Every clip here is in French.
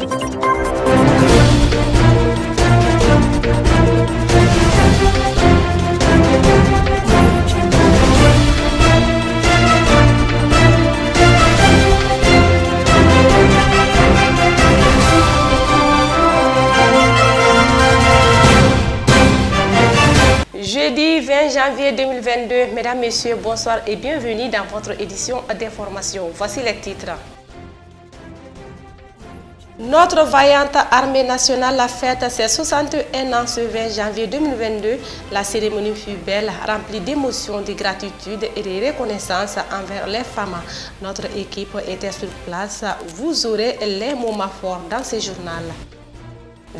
Jeudi 20 janvier 2022, mesdames, messieurs, bonsoir et bienvenue dans votre édition d'information. Voici les titres. Notre vaillante armée nationale a fête ses 61 ans ce 20 janvier 2022. La cérémonie fut belle, remplie d'émotions, de gratitude et de reconnaissance envers les femmes. Notre équipe était sur place. Vous aurez les moments forts dans ce journal.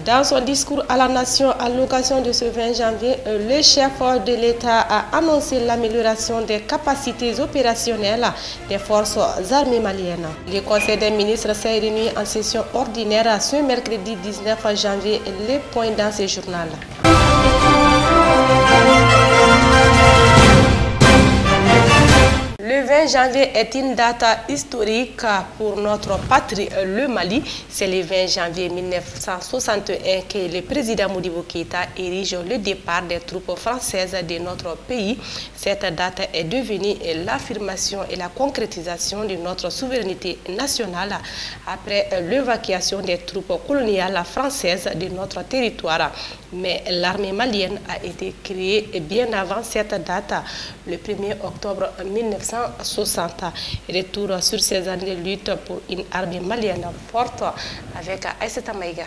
Dans son discours à la nation à l'occasion de ce 20 janvier, le chef de l'État a annoncé l'amélioration des capacités opérationnelles des forces armées maliennes. Le Conseil des ministres s'est réuni en session ordinaire ce mercredi 19 janvier. Les points dans ce journal. Le 20 janvier est une date historique pour notre patrie, le Mali. C'est le 20 janvier 1961 que le président Modibo Keïta érige le départ des troupes françaises de notre pays. Cette date est devenue l'affirmation et la concrétisation de notre souveraineté nationale après l'évacuation des troupes coloniales françaises de notre territoire. Mais l'armée malienne a été créée bien avant cette date, le 1er octobre 1960. Retour sur ces années de lutte pour une armée malienne forte avec Aïssata Maïga.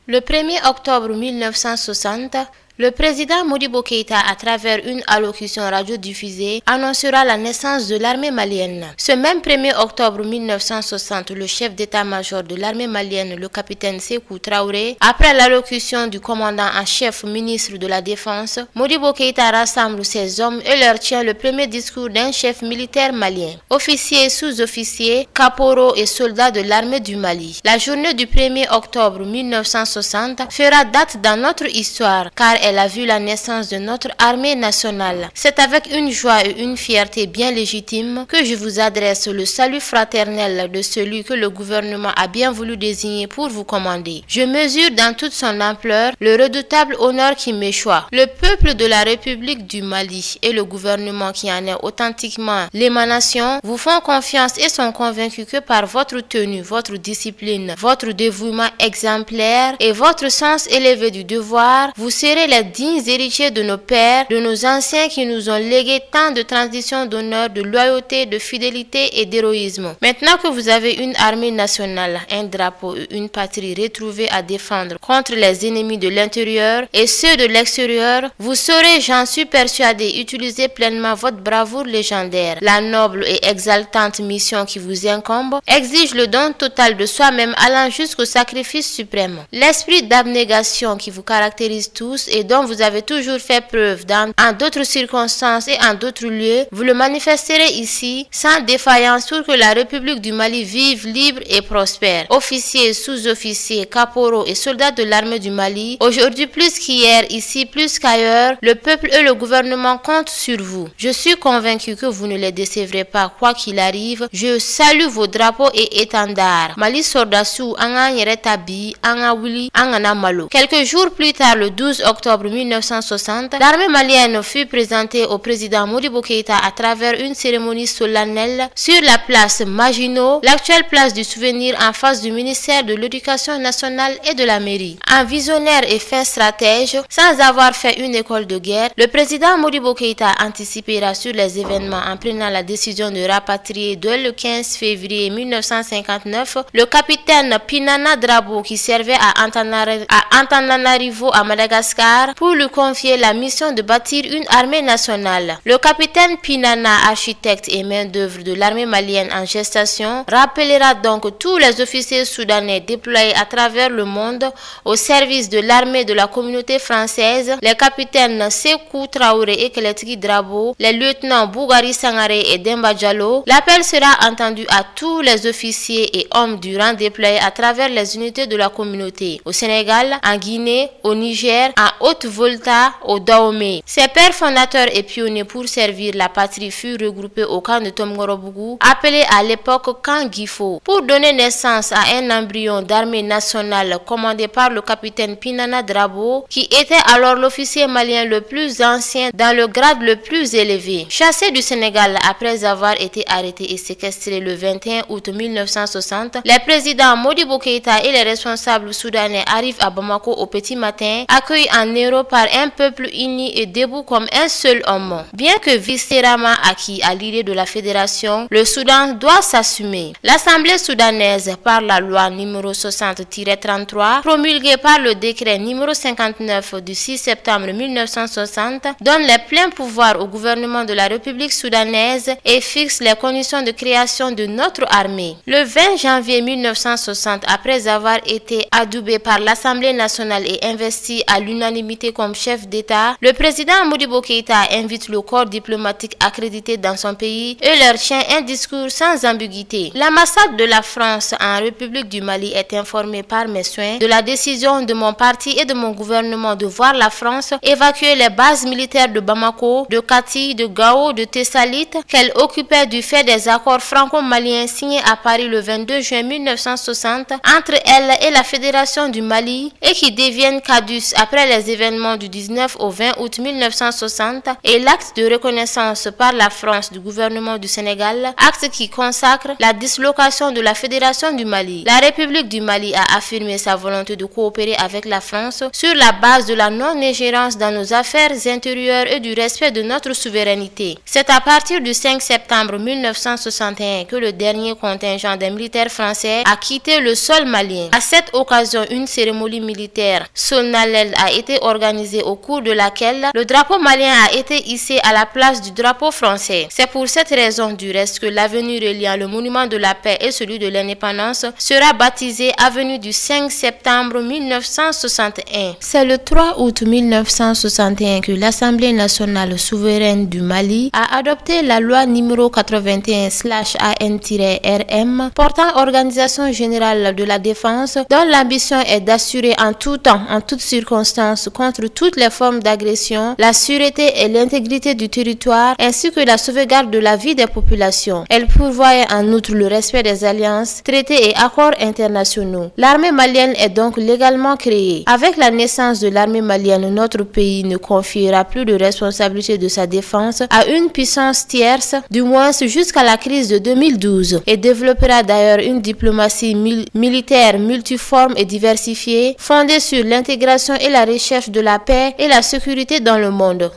Le 1er octobre 1960, le président Modibo Keïta, à travers une allocution radiodiffusée, annoncera la naissance de l'armée malienne. Ce même 1er octobre 1960, le chef d'état-major de l'armée malienne, le capitaine Sékou Traoré, après l'allocution du commandant en chef ministre de la Défense, Modibo Keïta rassemble ses hommes et leur tient le premier discours d'un chef militaire malien. Officiers, sous-officiers, caporaux et soldats de l'armée du Mali. La journée du 1er octobre 1960 fera date dans notre histoire car elle a vu la naissance de notre armée nationale. C'est avec une joie et une fierté bien légitime que je vous adresse le salut fraternel de celui que le gouvernement a bien voulu désigner pour vous commander. Je mesure dans toute son ampleur le redoutable honneur qui m'échoit. Le peuple de la République du Mali et le gouvernement qui en est authentiquement l'émanation vous font confiance et sont convaincus que par votre tenue, votre discipline, votre dévouement exemplaire et votre sens élevé du devoir, vous serez les dignes héritiers de nos pères, de nos anciens qui nous ont légué tant de traditions d'honneur, de loyauté, de fidélité et d'héroïsme. Maintenant que vous avez une armée nationale, un drapeau et une patrie retrouvée à défendre contre les ennemis de l'intérieur et ceux de l'extérieur, vous saurez, j'en suis persuadé, utiliser pleinement votre bravoure légendaire. La noble et exaltante mission qui vous incombe exige le don total de soi-même allant jusqu'au sacrifice suprême. L'esprit d'abnégation qui vous caractérise tous et dont vous avez toujours fait preuve en d'autres circonstances et en d'autres lieux, vous le manifesterez ici sans défaillance pour que la République du Mali vive libre et prospère. Officiers, sous-officiers, caporaux et soldats de l'armée du Mali, aujourd'hui plus qu'hier, ici plus qu'ailleurs, le peuple et le gouvernement comptent sur vous. Je suis convaincu que vous ne les décevrez pas quoi qu'il arrive. Je salue vos drapeaux et étendards. Mali Sordassou, Anga Nyeretabi, Anga Wili, Anga Malo. Quelques jours plus tard, le 12 octobre 1960, l'armée malienne fut présentée au président Modibo Keïta à travers une cérémonie solennelle sur la place Maginot, l'actuelle place du souvenir en face du ministère de l'Éducation nationale et de la mairie. Un visionnaire et fin stratège, sans avoir fait une école de guerre, le président Modibo Keïta anticipera sur les événements en prenant la décision de rapatrier dès le 15 février 1959 le capitaine Pinana Drabo qui servait à Antananarivo à Madagascar pour lui confier la mission de bâtir une armée nationale. Le capitaine Pinana, architecte et main-d'œuvre de l'armée malienne en gestation, rappellera donc tous les officiers soudanais déployés à travers le monde au service de l'armée de la communauté française, les capitaines Sékou Traoré et Keletri Drabo, les lieutenants Bougari Sangaré et Demba Diallo. L'appel sera entendu à tous les officiers et hommes du rang déployés à travers les unités de la communauté, au Sénégal, en Guinée, au Niger, en Haute-Volta au Dahomey. Ses pères fondateurs et pionniers pour servir la patrie furent regroupés au camp de Tomgorobougou, appelé à l'époque camp Gifo, pour donner naissance à un embryon d'armée nationale commandé par le capitaine Pinana Drabo, qui était alors l'officier malien le plus ancien dans le grade le plus élevé. Chassé du Sénégal après avoir été arrêté et séquestré le 21 août 1960, les présidents Modibo Keïta et les responsables soudanais arrivent à Bamako au petit matin, accueillis en héros par un peuple uni et debout comme un seul homme. Bien que viscéralement acquis à l'idée de la fédération, le Soudan doit s'assumer. L'Assemblée soudanaise, par la loi numéro 60-33, promulguée par le décret numéro 59 du 6 septembre 1960, donne les pleins pouvoirs au gouvernement de la République soudanaise et fixe les conditions de création de notre armée. Le 20 janvier 1960, après avoir été adoubé par l'Assemblée nationale et investi à l'unanimité comme chef d'État, le président Modibo Keïta invite le corps diplomatique accrédité dans son pays et leur tient un discours sans ambiguïté. L'ambassade de la France en République du Mali est informée par mes soins de la décision de mon parti et de mon gouvernement de voir la France évacuer les bases militaires de Bamako, de Kati, de Gao, de Tessalit, qu'elle occupait du fait des accords franco-maliens signés à Paris le 22 juin 1960 entre elle et la Fédération du Mali et qui deviennent caducs après les événements du 19 au 20 août 1960 et l'acte de reconnaissance par la France du gouvernement du Sénégal, acte qui consacre la dislocation de la Fédération du Mali. La République du Mali a affirmé sa volonté de coopérer avec la France sur la base de la non-ingérence dans nos affaires intérieures et du respect de notre souveraineté. C'est à partir du 5 septembre 1961 que le dernier contingent des militaires français a quitté le sol malien. À cette occasion, une cérémonie militaire solennelle a été organisée au cours de laquelle le drapeau malien a été hissé à la place du drapeau français. C'est pour cette raison du reste que l'avenue reliant le monument de la paix et celui de l'indépendance sera baptisée avenue du 5 septembre 1961. C'est le 3 août 1961 que l'Assemblée nationale souveraine du Mali a adopté la loi numéro 81/AN-RM portant organisation générale de la défense, dont l'ambition est d'assurer en tout temps, en toutes circonstances, contre toutes les formes d'agression, la sûreté et l'intégrité du territoire, ainsi que la sauvegarde de la vie des populations. Elle pourvoit en outre le respect des alliances, traités et accords internationaux. L'armée malienne est donc légalement créée. Avec la naissance de l'armée malienne, notre pays ne confiera plus de responsabilité de sa défense à une puissance tierce, du moins jusqu'à la crise de 2012, et développera d'ailleurs une diplomatie militaire multiforme et diversifiée, fondée sur l'intégration et la recherche de la paix et la sécurité dans le monde.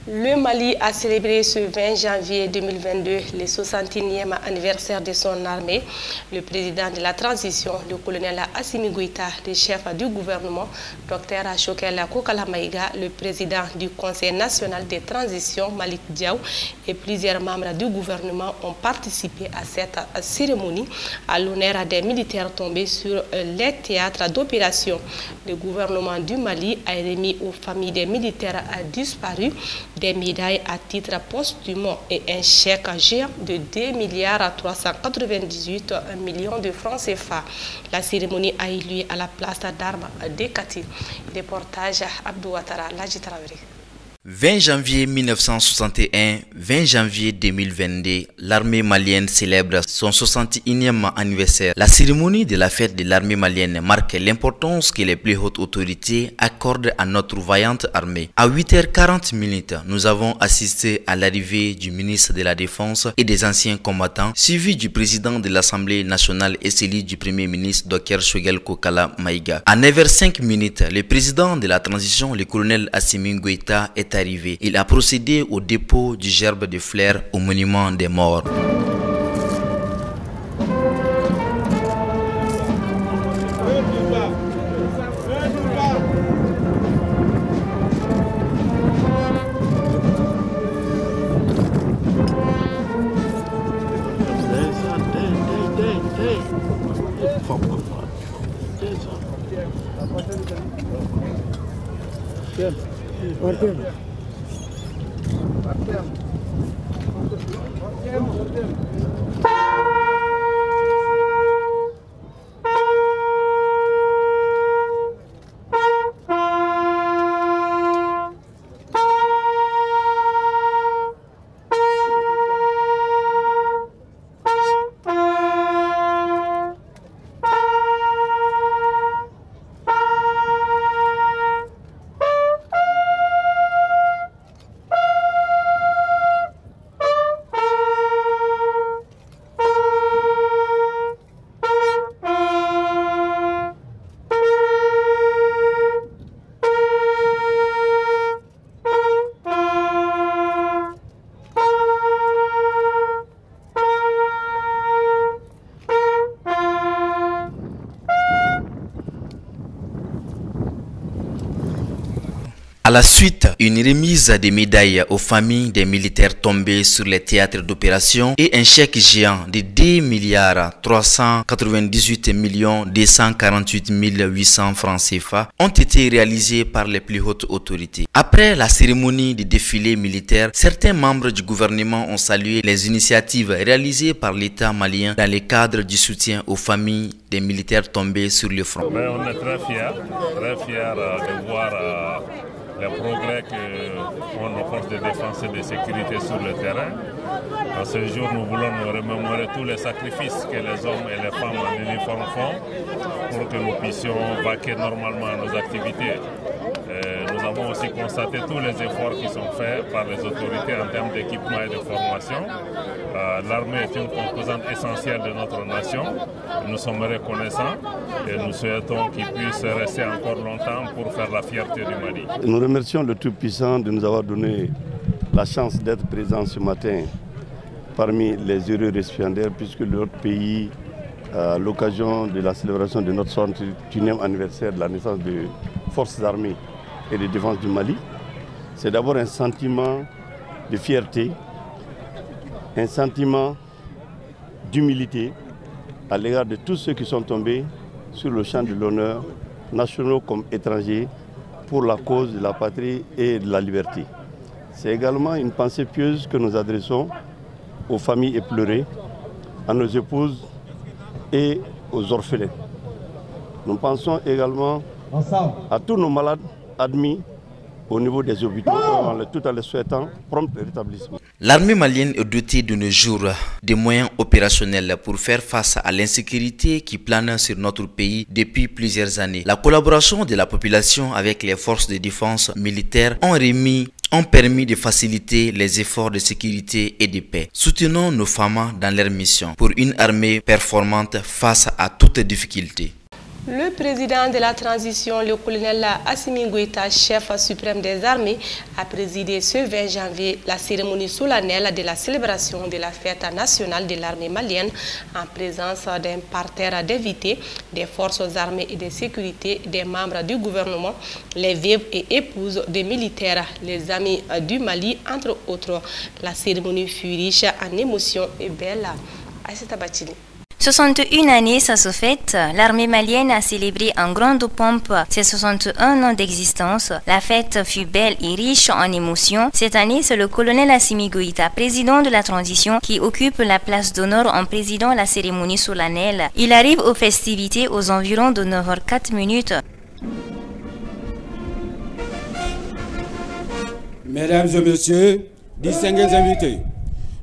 Le Mali a célébré ce 20 janvier 2022 le 61e anniversaire de son armée. Le président de la transition, le colonel Assimi Goïta, le chef du gouvernement, Dr Choguel Kokala Maïga, le président du Conseil national de transition, Malik Diaw, et plusieurs membres du gouvernement ont participé à cette cérémonie à l'honneur des militaires tombés sur les théâtres d'opération. Le gouvernement du Mali a remis aux familles des militaires disparus des médailles à titre posthume et un chèque géant de 2,398 milliards de francs CFA. La cérémonie a eu lieu à la place d'armes de Kati. Reportage Abdou Ouattara, Ladji Traoré. 20 janvier 1961, 20 janvier 2022, l'armée malienne célèbre son 61e anniversaire. La cérémonie de la fête de l'armée malienne marque l'importance que les plus hautes autorités accordent à notre vaillante armée. À 8h40, nous avons assisté à l'arrivée du ministre de la Défense et des anciens combattants, suivi du président de l'Assemblée nationale et celui du premier ministre Dr Choguel Kokala Maïga. À 9h05, le président de la transition, le colonel Assimi Goïta, est arrivé. Il a procédé au dépôt du gerbe de fleurs au monument des morts. la suite, une remise des médailles aux familles des militaires tombés sur les théâtres d'opération et un chèque géant de 2,398,248,800 francs CFA ont été réalisés par les plus hautes autorités. Après la cérémonie du défilé militaire, certains membres du gouvernement ont salué les initiatives réalisées par l'État malien dans le cadre du soutien aux familles des militaires tombés sur le front. On est très fiers de voir les progrès que font nos forces de défense et de sécurité sur le terrain. En ce jour, nous voulons nous remémorer tous les sacrifices que les hommes et les femmes en uniforme font pour que nous puissions vaquer normalement à nos activités. Nous avons aussi constaté tous les efforts qui sont faits par les autorités en termes d'équipement et de formation. L'armée est une composante essentielle de notre nation. Nous sommes reconnaissants et nous souhaitons qu'il puisse rester encore longtemps pour faire la fierté du Mali. Nous remercions le Tout-Puissant de nous avoir donné la chance d'être présents ce matin parmi les heureux récipiendaires, puisque notre pays, à l'occasion de la célébration de notre 61e anniversaire de la naissance des forces armées et de défense du Mali, c'est d'abord un sentiment de fierté, un sentiment d'humilité à l'égard de tous ceux qui sont tombés sur le champ de l'honneur, nationaux comme étrangers, pour la cause de la patrie et de la liberté. C'est également une pensée pieuse que nous adressons aux familles éplorées, à nos épouses et aux orphelins. Nous pensons également à tous nos malades admis au niveau des hôpitaux, tout en les souhaitant prompt rétablissement. L'armée malienne est dotée de nos jours de moyens opérationnels pour faire face à l'insécurité qui plane sur notre pays depuis plusieurs années. La collaboration de la population avec les forces de défense militaires ont permis de faciliter les efforts de sécurité et de paix. Soutenons nos femmes dans leur mission pour une armée performante face à toutes difficultés. Le président de la transition, le colonel Assimi Goïta, chef suprême des armées, a présidé ce 20 janvier la cérémonie solennelle de la célébration de la fête nationale de l'armée malienne en présence d'un parterre d'invités, des forces armées et de sécurité, des membres du gouvernement, les veuves et épouses des militaires, les amis du Mali, entre autres. La cérémonie fut riche en émotions et belle. Aïssata Bachili. 61 années, ça se fête. L'armée malienne a célébré en grande pompe ses 61 ans d'existence. La fête fut belle et riche en émotions. Cette année, c'est le colonel Assimi Goïta, président de la transition, qui occupe la place d'honneur en présidant la cérémonie solennelle. Il arrive aux festivités aux environs de 9h04. Mesdames et messieurs, distingués invités,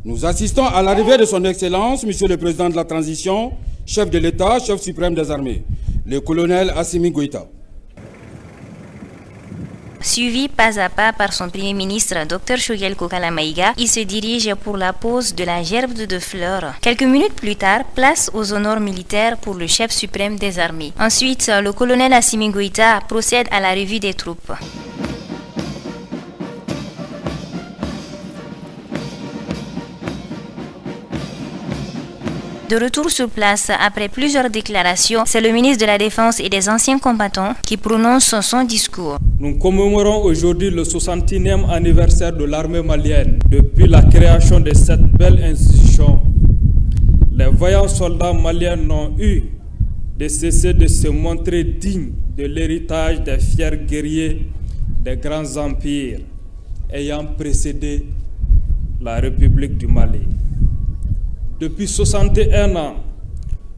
nous assistons à l'arrivée de son Excellence, Monsieur le Président de la Transition, chef de l'État, chef suprême des armées, le colonel Assimi Goïta. Suivi pas à pas par son Premier ministre, Dr Choguel Kokala Maïga, il se dirige pour la pose de la gerbe de fleurs. Quelques minutes plus tard, place aux honneurs militaires pour le chef suprême des armées. Ensuite, le colonel Assimi Goïta procède à la revue des troupes. De retour sur place, après plusieurs déclarations, c'est le ministre de la Défense et des anciens combattants qui prononce son discours. Nous commémorons aujourd'hui le 61e anniversaire de l'armée malienne. Depuis la création de cette belle institution, les vaillants soldats maliens n'ont eu de cesser de se montrer dignes de l'héritage des fiers guerriers des grands empires ayant précédé la République du Mali. Depuis 61 ans,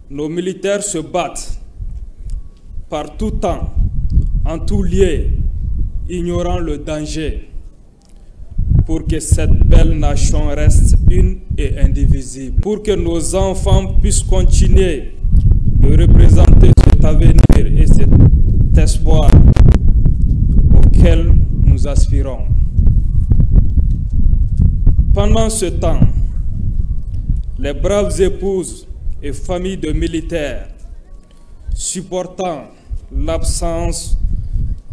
nos militaires se battent par tout temps, en tout lieu, ignorant le danger, pour que cette belle nation reste une et indivisible, pour que nos enfants puissent continuer de représenter cet avenir et cet espoir auquel nous aspirons. Pendant ce temps, les braves épouses et familles de militaires, supportant l'absence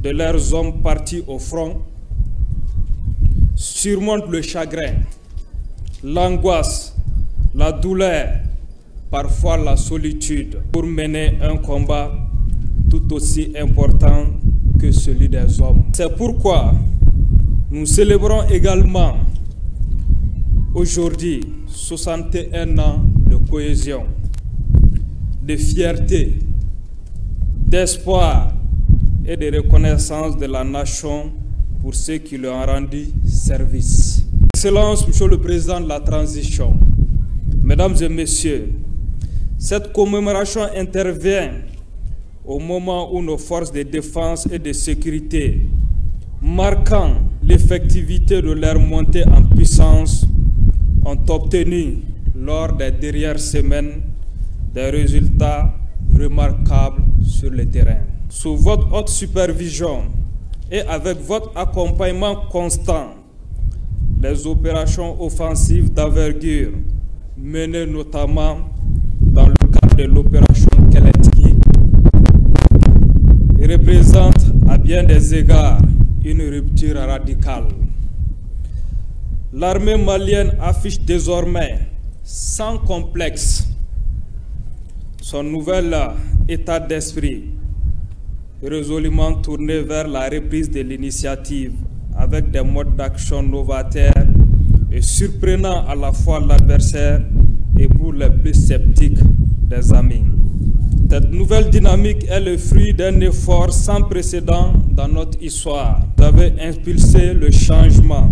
de leurs hommes partis au front, surmontent le chagrin, l'angoisse, la douleur, parfois la solitude, pour mener un combat tout aussi important que celui des hommes. C'est pourquoi Nous célébrons également aujourd'hui 61 ans de cohésion, de fierté, d'espoir et de reconnaissance de la nation pour ceux qui lui ont rendu service. Excellence, Monsieur le Président de la Transition, Mesdames et Messieurs, cette commémoration intervient au moment où nos forces de défense et de sécurité, marquant l'effectivité de leur montée en puissance, ont obtenu lors des dernières semaines des résultats remarquables sur le terrain. Sous votre haute supervision et avec votre accompagnement constant, les opérations offensives d'envergure menées notamment dans le cadre de l'opération Keleti représentent à bien des égards une rupture radicale. L'armée malienne affiche désormais sans complexe son nouvel état d'esprit, résolument tourné vers la reprise de l'initiative avec des modes d'action novateurs et surprenants à la fois l'adversaire et pour les plus sceptiques des amis. Cette nouvelle dynamique est le fruit d'un effort sans précédent dans notre histoire. Vous avez impulsé le changement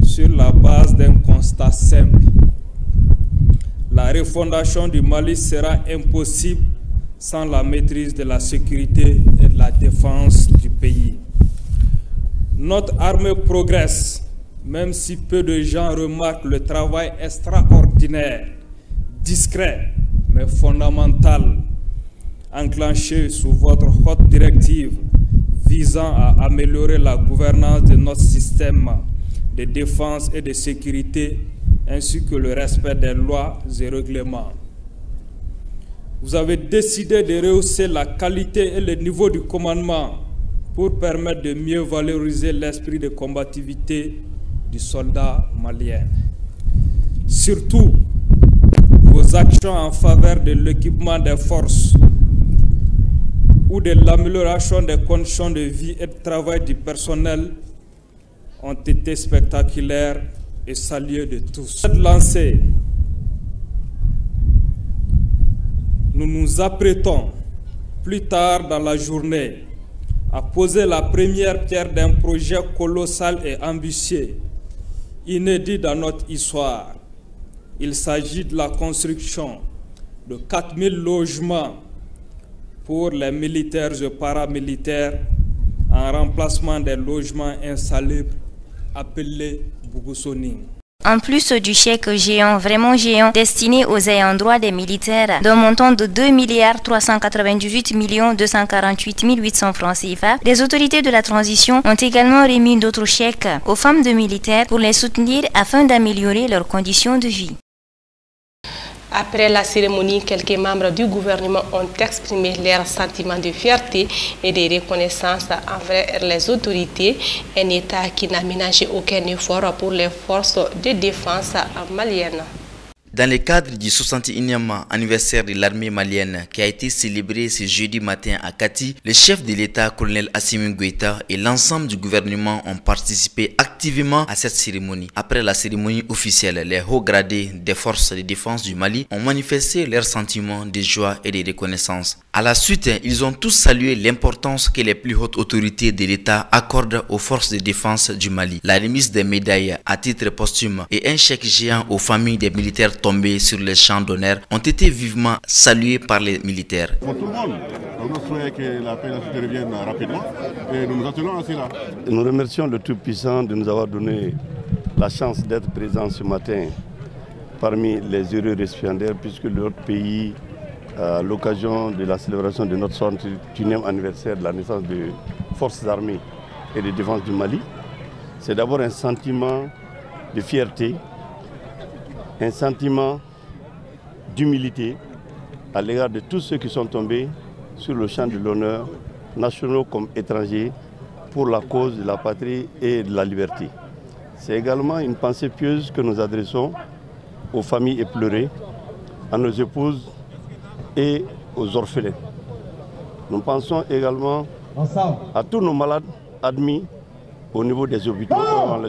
sur la base d'un constat simple. La refondation du Mali sera impossible sans la maîtrise de la sécurité et de la défense du pays. Notre armée progresse, même si peu de gens remarquent le travail extraordinaire, discret, mais fondamental, enclenché sous votre haute directive visant à améliorer la gouvernance de notre système de défense et de sécurité, ainsi que le respect des lois et règlements. Vous avez décidé de rehausser la qualité et le niveau du commandement pour permettre de mieux valoriser l'esprit de combativité du soldat malien. Surtout, vos actions en faveur de l'équipement des forces ou de l'amélioration des conditions de vie et de travail du personnel ont été spectaculaires et saluées de tous. Cette lancée, nous nous apprêtons plus tard dans la journée à poser la première pierre d'un projet colossal et ambitieux, inédit dans notre histoire. Il s'agit de la construction de 4000 logements pour les militaires et paramilitaires en remplacement des logements insalubres appelés Bougoussoni. En plus du chèque géant, vraiment géant, destiné aux ayants droit des militaires, d'un montant de 2,398 248 800 francs CFA, les autorités de la transition ont également remis d'autres chèques aux femmes de militaires pour les soutenir afin d'améliorer leurs conditions de vie. Après la cérémonie, quelques membres du gouvernement ont exprimé leur sentiment de fierté et de reconnaissance envers les autorités, un État qui n'a ménagé aucun effort pour les forces de défense maliennes. Dans le cadre du 61e anniversaire de l'armée malienne qui a été célébré ce jeudi matin à Kati, le chef de l'État, colonel Assimi Goïta, et l'ensemble du gouvernement ont participé activement à cette cérémonie. Après la cérémonie officielle, les hauts gradés des forces de défense du Mali ont manifesté leurs sentiments de joie et de reconnaissance. À la suite, ils ont tous salué l'importance que les plus hautes autorités de l'État accordent aux forces de défense du Mali. La remise des médailles à titre posthume et un chèque géant aux familles des militaires tombés sur les champs d'honneur ont été vivement salués par les militaires. Pour tout le monde, on souhaite que la paix revienne rapidement et nous nous attelons à cela. Nous remercions le Tout-Puissant de nous avoir donné la chance d'être présents ce matin parmi les heureux récipiendaires puisque notre pays, à l'occasion de la célébration de notre 61e anniversaire de la naissance des forces armées et de défense du Mali, c'est d'abord un sentiment de fierté, un sentiment d'humilité à l'égard de tous ceux qui sont tombés sur le champ de l'honneur, nationaux comme étrangers, pour la cause de la patrie et de la liberté. C'est également une pensée pieuse que nous adressons aux familles éplorées, à nos épouses et aux orphelins. Nous pensons également à tous nos malades admis au niveau des hôpitaux,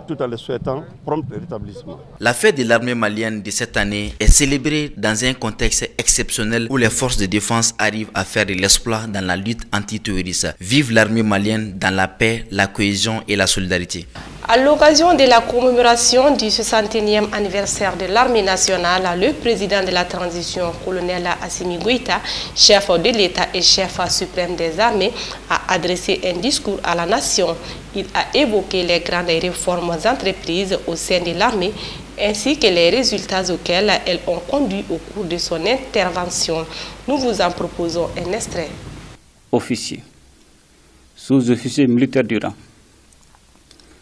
tout en les souhaitant prompt rétablissement. La fête de l'armée malienne de cette année est célébrée dans un contexte exceptionnel où les forces de défense arrivent à faire de l'exploit dans la lutte antiterroriste. Vive l'armée malienne dans la paix, la cohésion et la solidarité. À l'occasion de la commémoration du 61e anniversaire de l'armée nationale, le président de la transition, colonel Assimi Goïta, chef de l'État et chef suprême des armées, a adressé un discours à la nation. Il a évoqué les grandes réformes entreprises au sein de l'armée ainsi que les résultats auxquels elles ont conduit au cours de son intervention. Nous vous en proposons un extrait. Officiers, sous-officiers militaires du rang.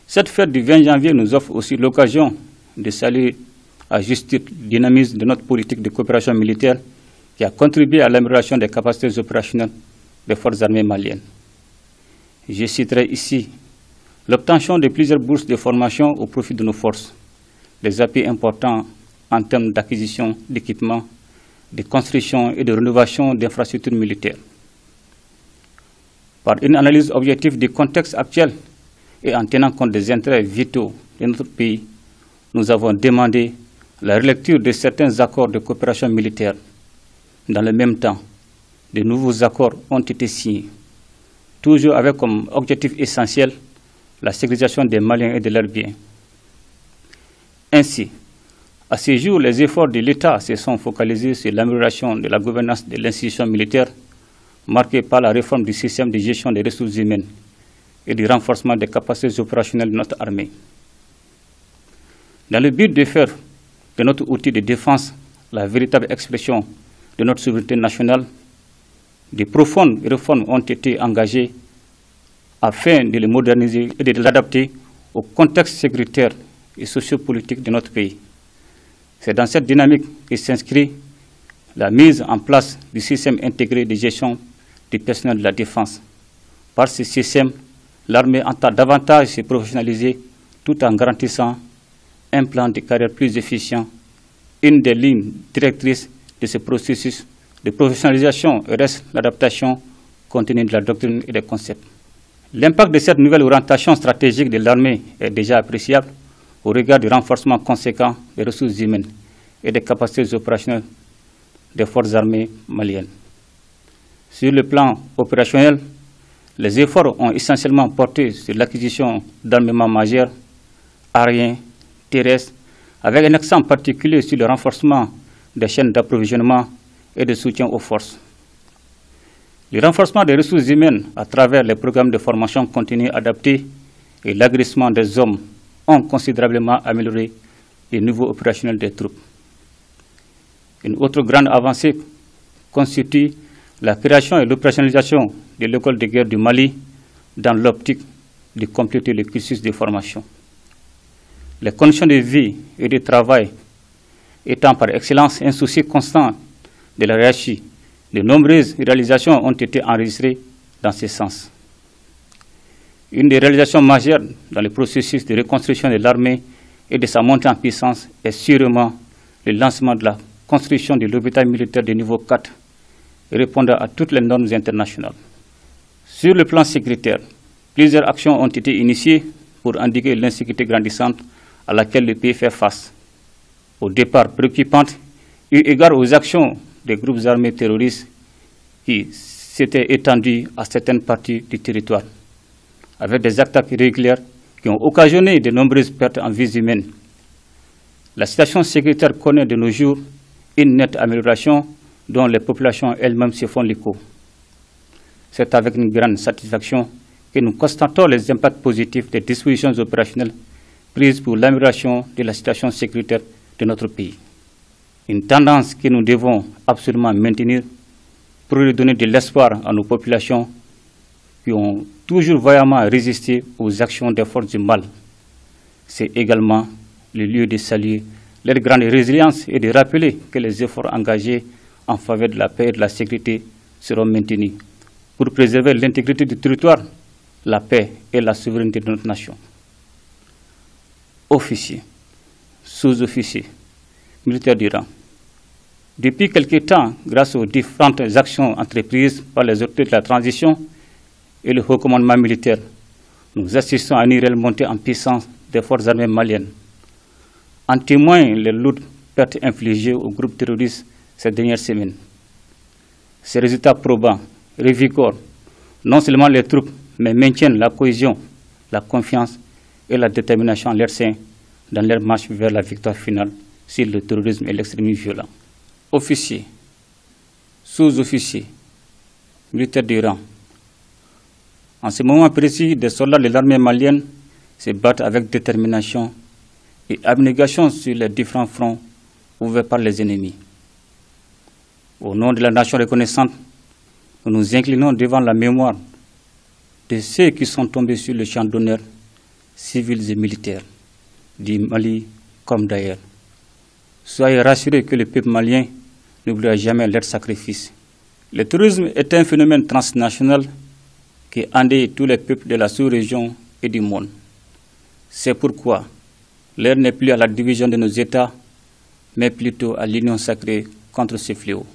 Cette fête du 20 janvier nous offre aussi l'occasion de saluer à juste titre le dynamisme de notre politique de coopération militaire qui a contribué à l'amélioration des capacités opérationnelles des forces armées maliennes. Je citerai ici l'obtention de plusieurs bourses de formation au profit de nos forces, des appuis importants en termes d'acquisition d'équipements, de construction et de rénovation d'infrastructures militaires. Par une analyse objective du contexte actuel et en tenant compte des intérêts vitaux de notre pays, nous avons demandé la relecture de certains accords de coopération militaire. Dans le même temps, de nouveaux accords ont été signés, toujours avec comme objectif essentiel la sécurisation des Maliens et de leurs biens. Ainsi, à ce jour, les efforts de l'État se sont focalisés sur l'amélioration de la gouvernance de l'institution militaire, marquée par la réforme du système de gestion des ressources humaines et du renforcement des capacités opérationnelles de notre armée. Dans le but de faire de notre outil de défense la véritable expression de notre souveraineté nationale, de profondes réformes ont été engagées afin de le moderniser et de l'adapter au contexte sécuritaire et sociopolitique de notre pays. C'est dans cette dynamique que s'inscrit la mise en place du système intégré de gestion du personnel de la défense. Par ce système, l'armée entend davantage se professionnaliser tout en garantissant un plan de carrière plus efficient. Une des lignes directrices de ce processus de professionnalisation reste l'adaptation continue de la doctrine et des concepts. L'impact de cette nouvelle orientation stratégique de l'armée est déjà appréciable au regard du renforcement conséquent des ressources humaines et des capacités opérationnelles des forces armées maliennes. Sur le plan opérationnel, les efforts ont essentiellement porté sur l'acquisition d'armements majeurs, aériens, terrestres, avec un accent particulier sur le renforcement des chaînes d'approvisionnement et de soutien aux forces. Le renforcement des ressources humaines à travers les programmes de formation continue adaptés et l'agrégement des hommes ont considérablement amélioré les niveaux opérationnels des troupes. Une autre grande avancée constitue la création et l'opérationnalisation de l'école de guerre du Mali dans l'optique de compléter le cursus de formation. Les conditions de vie et de travail étant par excellence un souci constant de la hiérarchie, de nombreuses réalisations ont été enregistrées dans ce sens. Une des réalisations majeures dans le processus de reconstruction de l'armée et de sa montée en puissance est sûrement le lancement de la construction de l'hôpital militaire de niveau 4, répondant à toutes les normes internationales. Sur le plan sécuritaire, plusieurs actions ont été initiées pour endiguer l'insécurité grandissante à laquelle le pays fait face. Au départ préoccupante, eu égard aux actions des groupes armés terroristes qui s'étaient étendus à certaines parties du territoire, avec des attaques régulières qui ont occasionné de nombreuses pertes en vies humaines. La situation sécuritaire connaît de nos jours une nette amélioration dont les populations elles-mêmes se font l'écho. C'est avec une grande satisfaction que nous constatons les impacts positifs des dispositions opérationnelles prises pour l'amélioration de la situation sécuritaire de notre pays. Une tendance que nous devons absolument maintenir pour redonner de l'espoir à nos populations qui ont toujours vaillamment résisté aux actions des forces du mal. C'est également le lieu de saluer leur grande résilience et de rappeler que les efforts engagés en faveur de la paix et de la sécurité seront maintenus pour préserver l'intégrité du territoire, la paix et la souveraineté de notre nation. Officiers, sous-officiers, militaires du rang. Depuis quelque temps, grâce aux différentes actions entreprises par les autorités de la transition et le haut commandement militaire, nous assistons à une réelle montée en puissance des forces armées maliennes. En témoignent les lourdes pertes infligées aux groupes terroristes ces dernières semaines. Ces résultats probants revigorent non seulement les troupes, mais maintiennent la cohésion, la confiance et la détermination en leur sein dans leur marche vers la victoire finale sur le terrorisme et l'extrémisme violent. Officiers, sous-officiers, militaires de rang. En ce moment précis, des soldats de l'armée malienne se battent avec détermination et abnégation sur les différents fronts ouverts par les ennemis. Au nom de la nation reconnaissante, nous nous inclinons devant la mémoire de ceux qui sont tombés sur le champ d'honneur, civils et militaires, du Mali comme d'ailleurs. Soyez rassurés que le peuple malien n'oubliera jamais leur sacrifice. Le terrorisme est un phénomène transnational qui endeuille tous les peuples de la sous-région et du monde. C'est pourquoi l'heure n'est plus à la division de nos États, mais plutôt à l'union sacrée contre ce fléau.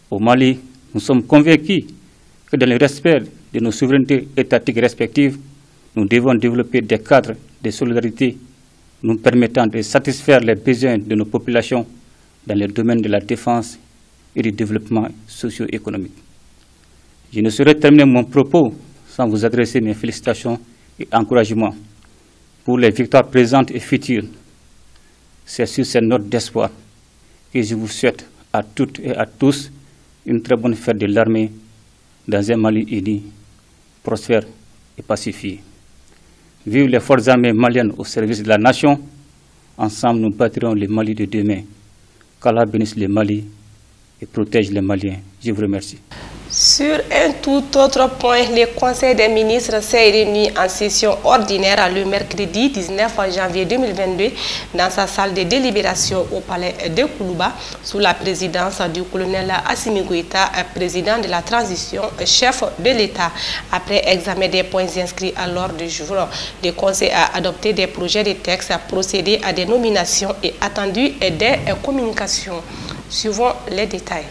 Au Mali, nous sommes convaincus que dans le respect de nos souverainetés étatiques respectives, nous devons développer des cadres de solidarité nous permettant de satisfaire les besoins de nos populations dans le domaine de la défense et du développement socio-économique. Je ne saurais terminer mon propos sans vous adresser mes félicitations et encouragements pour les victoires présentes et futures. C'est sur cette note d'espoir que je vous souhaite à toutes et à tous une très bonne fête de l'armée dans un Mali uni, prospère et pacifié. Vive les forces armées maliennes au service de la nation. Ensemble, nous bâtirons le Mali de demain. Qu'Allah bénisse le Mali et protège les Maliens. Je vous remercie. Sur un tout autre point, le Conseil des ministres s'est réuni en session ordinaire le mercredi 19 janvier 2022 dans sa salle de délibération au palais de Koulouba sous la présidence du colonel Assimi Goïta, président de la transition, chef de l'État. Après examen des points inscrits à l'ordre du jour, le Conseil a adopté des projets de texte, procédé à des nominations et attendu des communications. Suivons les détails.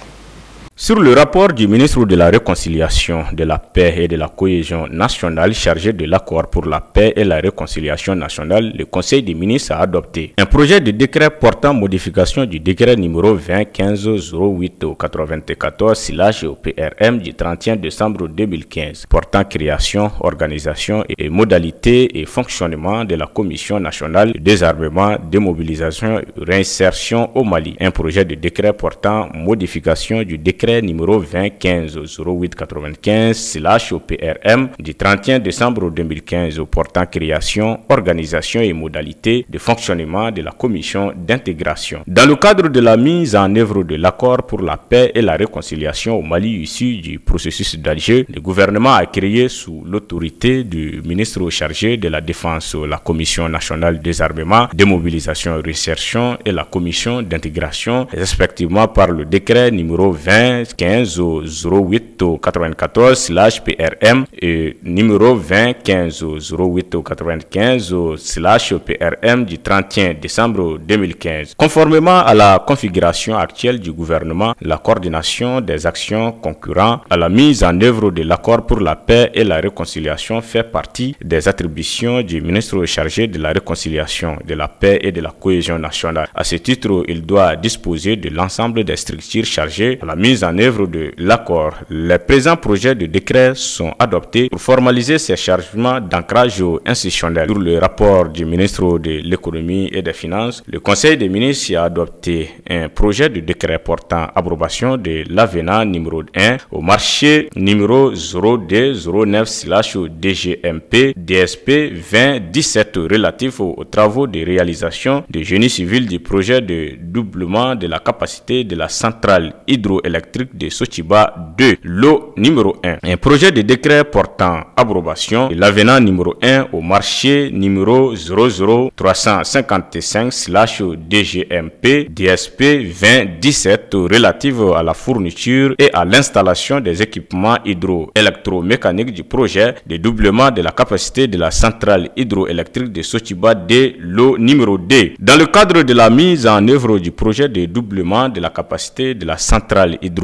Sur le rapport du ministre de la Réconciliation, de la Paix et de la Cohésion nationale chargé de l'accord pour la paix et la réconciliation nationale, le Conseil des ministres a adopté un projet de décret portant modification du décret numéro 20-15-08-94/PRM du 31 décembre 2015 portant création, organisation et modalités et fonctionnement de la Commission nationale de désarmement, démobilisation et réinsertion au Mali. Un projet de décret portant modification du décret numéro 20-15-08-95/PRM du 31 décembre 2015 portant création, organisation et modalités de fonctionnement de la commission d'intégration. Dans le cadre de la mise en œuvre de l'accord pour la paix et la réconciliation au Mali issu du processus d'Alger, le gouvernement a créé sous l'autorité du ministre chargé de la Défense la Commission nationale de désarmement, démobilisation et réinsertion et la commission d'intégration, respectivement par le décret numéro 20-15-08-94/PRM et numéro 20-15-08-95/PRM du 31 décembre 2015. Conformément à la configuration actuelle du gouvernement, la coordination des actions concurrentes à la mise en œuvre de l'accord pour la paix et la réconciliation fait partie des attributions du ministre chargé de la réconciliation, de la paix et de la cohésion nationale. À ce titre, il doit disposer de l'ensemble des structures chargées à la mise en œuvre de l'accord. Les présents projets de décret sont adoptés pour formaliser ces changements d'ancrage institutionnel. Sur le rapport du ministre de l'économie et des finances, le Conseil des ministres a adopté un projet de décret portant approbation de l'avenant numéro 1 au marché numéro 0209/DGMP DSP 2017 relatif aux travaux de réalisation de génie civil du projet de doublement de la capacité de la centrale hydroélectrique de Sochiba 2, lot numéro 1. Un projet de décret portant abrogation de l'avenant numéro 1 au marché numéro 00355/DGMP DSP 2017 relative à la fourniture et à l'installation des équipements hydroélectromécaniques du projet de doublement de la capacité de la centrale hydroélectrique de Sochiba 2, lot numéro 2. Dans le cadre de la mise en œuvre du projet de doublement de la capacité de la centrale hydroélectrique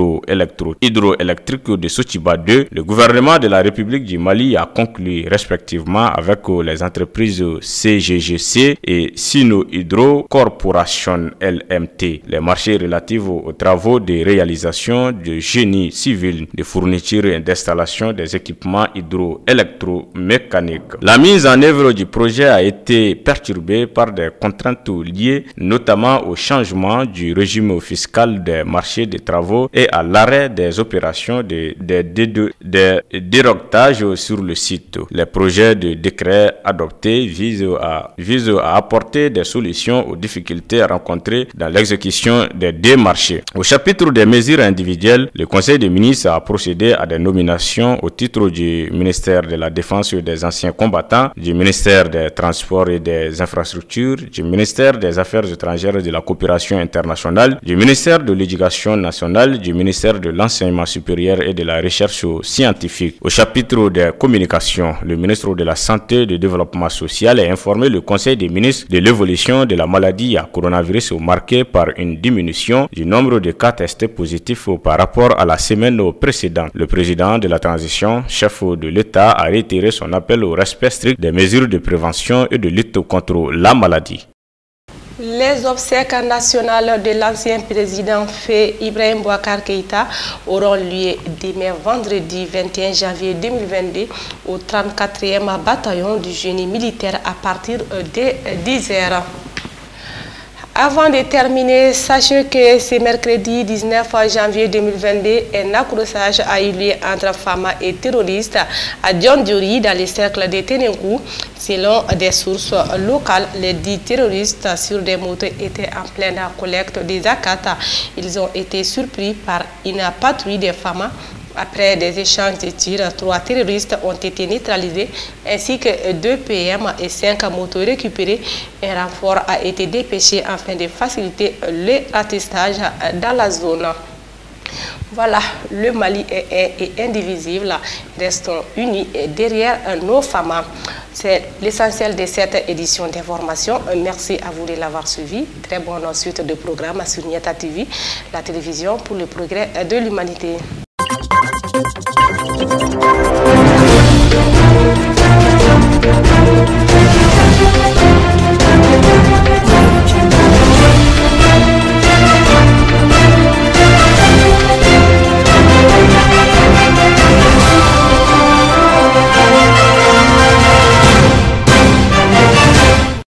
hydroélectrique de Sotiba 2, le gouvernement de la République du Mali a conclu respectivement avec les entreprises CGGC et Sino Hydro Corporation LMT les marchés relatifs aux travaux de réalisation de génie civil, de fourniture et d'installation des équipements hydro-électromécaniques. La mise en œuvre du projet a été perturbée par des contraintes liées notamment au changement du régime fiscal des marchés des travaux et à l'arrêt des opérations de déroquetage sur le site. Les projets de décret adoptés visent à apporter des solutions aux difficultés rencontrées dans l'exécution des démarchés. Au chapitre des mesures individuelles, le Conseil des ministres a procédé à des nominations au titre du ministère de la Défense et des anciens combattants, du ministère des Transports et des Infrastructures, du ministère des Affaires étrangères et de la coopération internationale, du ministère de l'Éducation nationale, du ministère de l'Enseignement supérieur et de la Recherche scientifique. Au chapitre des communications, le ministre de la Santé et du Développement social a informé le Conseil des ministres de l'évolution de la maladie à coronavirus marquée par une diminution du nombre de cas testés positifs par rapport à la semaine précédente. Le président de la transition, chef de l'État, a réitéré son appel au respect strict des mesures de prévention et de lutte contre la maladie. Les obsèques nationales de l'ancien président fait Ibrahim Boubacar Keïta auront lieu demain vendredi 21 janvier 2022 au 34e bataillon du génie militaire à partir de 10h. Avant de terminer, sachez que ce mercredi 19 janvier 2022, un accrochage a eu lieu entre femmes et terroristes à Diondiouri dans les cercles de Ténégou. Selon des sources locales, les 10 terroristes sur des motos étaient en pleine collecte des Akata. Ils ont été surpris par une patrouille de femmes. Après des échanges de tirs, 3 terroristes ont été neutralisés ainsi que 2 PM et 5 motos récupérées. Un renfort a été dépêché afin de faciliter le ratissage dans la zone. Voilà, le Mali est indivisible. Restons unis derrière nos femmes. C'est l'essentiel de cette édition d'information. Merci à vous de l'avoir suivi. Très bonne suite de programmes sur Nieta TV, la télévision pour le progrès de l'humanité.